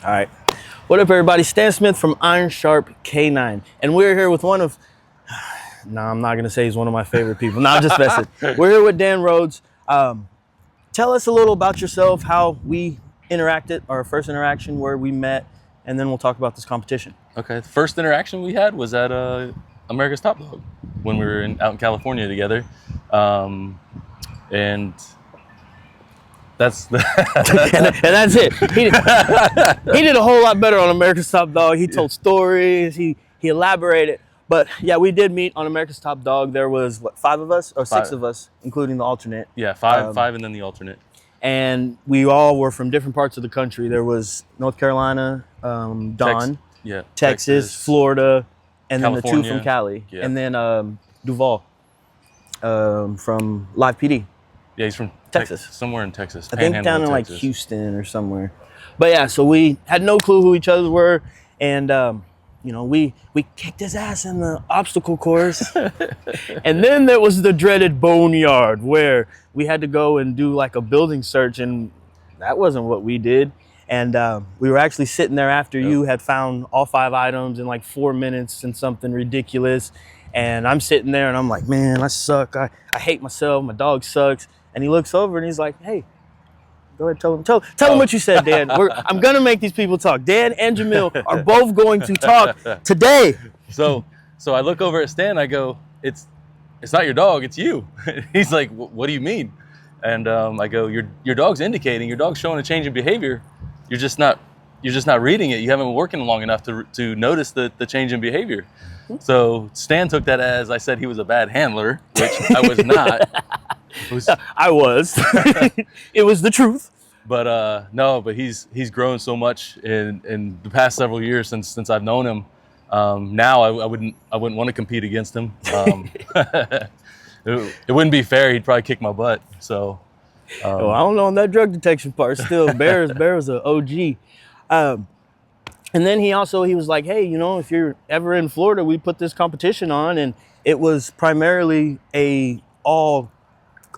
All right. What up, everybody? Stan Smith from Iron Sharp K9. And we're here with one of, no, I'm not going to say he's one of my favorite people. No, I'm just messing. We're here with Dan Rhoades. Tell us a little about yourself, how we interacted, our first interaction, where we met, and then we'll talk about this competition. Okay, the first interaction we had was at America's Top Dog when we were out in California together. And that's and that's it. He did a whole lot better on America's Top Dog. He told stories, he elaborated. But yeah, we did meet on America's Top Dog. There was, what, 5 of us or 6 of us, including the alternate? Yeah, five and then the alternate. And we all were from different parts of the country. There was North Carolina, Texas, Florida, and California. Then the 2 from Cali. Yeah. And then Duval from Live PD. Yeah, he's from Texas. Somewhere in Texas. I think down in like Houston or somewhere. But yeah, so we had no clue who each other were. And, we kicked his ass in the obstacle course. And then there was the dreaded boneyard where we had to go and do like a building search. And that wasn't what we did. And we were actually sitting there after you had found all 5 items in like 4 minutes and something ridiculous. And I'm sitting there and I'm like, man, I suck. I hate myself. My dog sucks. And he looks over and he's like, hey, go ahead, tell him what you said, Dan. I'm going to make these people talk. Dan and Jamil are both going to talk today. So I look over at Stan, I go, it's not your dog, it's you. He's like, what do you mean? And I go, your dog's showing a change in behavior. You're just not reading it. You haven't been working long enough to notice the change in behavior. So Stan took that as I said he was a bad handler, which I was not. I was. It was the truth. But no, but he's grown so much in the past several years since I've known him. Now I wouldn't want to compete against him. It wouldn't be fair. He'd probably kick my butt. So I don't know on that drug detection part. Still, Bear was an OG. And then he was like, hey, if you're ever in Florida, we put this competition on, and it was primarily a all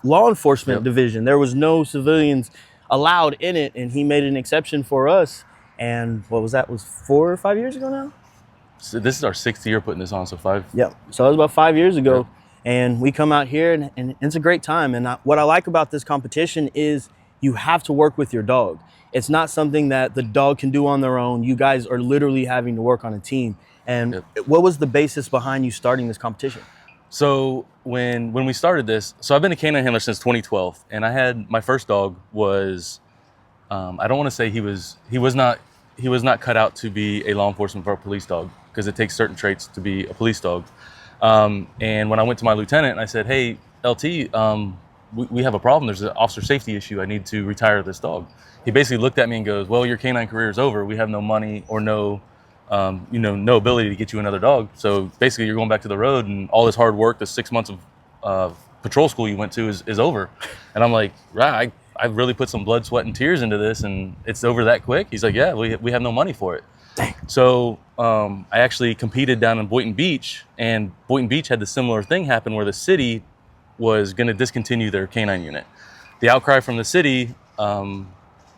law enforcement division. There was no civilians allowed in it, and he made an exception for us. And what was that? Was 4 or 5 years ago now? So this is our 6th year putting this on, so 5. Yeah, so it was about 5 years ago. Yeah. And we come out here, and it's a great time. And what I like about this competition is you have to work with your dog. It's not something that the dog can do on their own. You guys are literally having to work on a team. And what was the basis behind you starting this competition? So when we started this, so I've been a canine handler since 2012, and I had my first dog was, I don't want to say he was not cut out to be a law enforcement or a police dog, because it takes certain traits to be a police dog. And when I went to my lieutenant, I said, hey, LT, we have a problem. There's an officer safety issue. I need to retire this dog. He basically looked at me and goes, well, your canine career is over. We have no money or no ability to get you another dog. So basically you're going back to the road, and all this hard work, the 6 months of patrol school you went to is over. And I'm like, right, I really put some blood, sweat, and tears into this, and it's over that quick? He's like, yeah, we have no money for it. Dang. So I actually competed down in Boynton Beach, and Boynton Beach had the similar thing happen where the city was going to discontinue their canine unit. The outcry from the city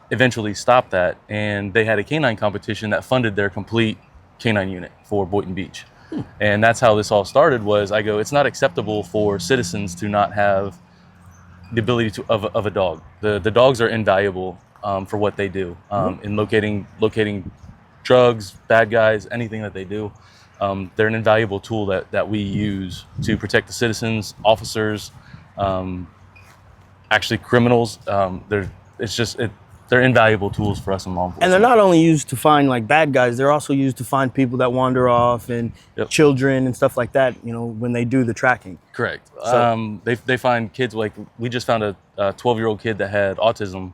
eventually stopped that, and they had a canine competition that funded their complete canine unit for Boynton Beach. And that's how this all started. Was I go, it's not acceptable for citizens to not have the ability of a dog. The dogs are invaluable for what they do in locating drugs, bad guys, anything that they do. They're an invaluable tool that we use to protect the citizens, officers, actually criminals. They're invaluable tools for us in law enforcement. And they're not only used to find like bad guys, they're also used to find people that wander off and children and stuff like that, when they do the tracking. Correct. So, they find kids, like we just found a 12-year-old kid that had autism,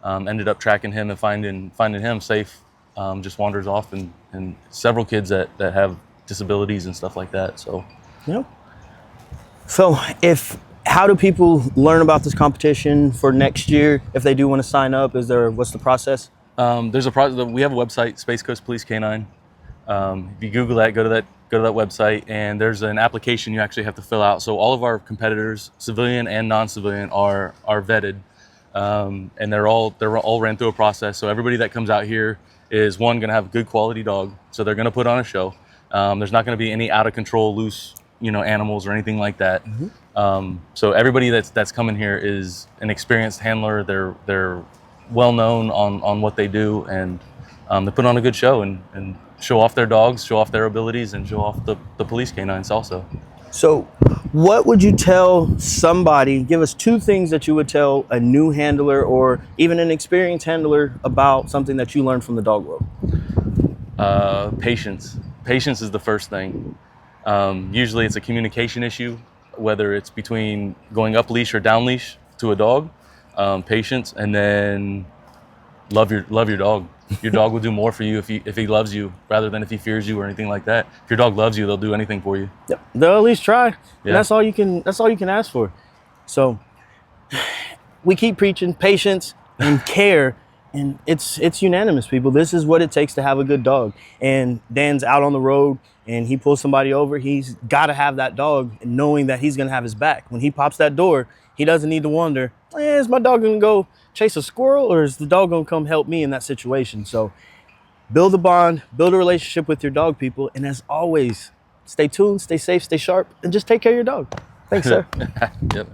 ended up tracking him and finding him safe, just wanders off, and several kids that have disabilities and stuff like that. So, So how do people learn about this competition for next year if they do want to sign up? What's the process? There's a process. We have a website, Space Coast Police K9. If you Google that, go to that website, and there's an application you actually have to fill out. So all of our competitors, civilian and non-civilian, are vetted and they're all ran through a process. So everybody that comes out here is going to have a good quality dog. So they're going to put on a show. There's not going to be any out of control, loose, animals or anything like that. So everybody that's coming here is an experienced handler. They're well known on what they do, and they put on a good show and show off their dogs, show off their abilities, and show off the police canines also. So what would you tell somebody, give us 2 things that you would tell a new handler or even an experienced handler about something that you learned from the dog world? Patience. Patience is the first thing. Usually it's a communication issue, whether it's between going up leash or down leash to a dog. Patience, and then love your dog. Your dog will do more for you if he loves you rather than if he fears you or anything like that. If your dog loves you, they'll do anything for you. Yep. They'll at least try. Yeah. And that's all you can ask for. So we keep preaching patience and care, and it's unanimous, people. This is what it takes to have a good dog. And Dan's out on the road and he pulls somebody over, he's got to have that dog, knowing that he's going to have his back. When he pops that door, he doesn't need to wonder, is my dog going to go chase a squirrel, or is the dog going to come help me in that situation? So build a bond, build a relationship with your dog, people. And as always, stay tuned, stay safe, stay sharp, and just take care of your dog. Thanks, sir. Yep.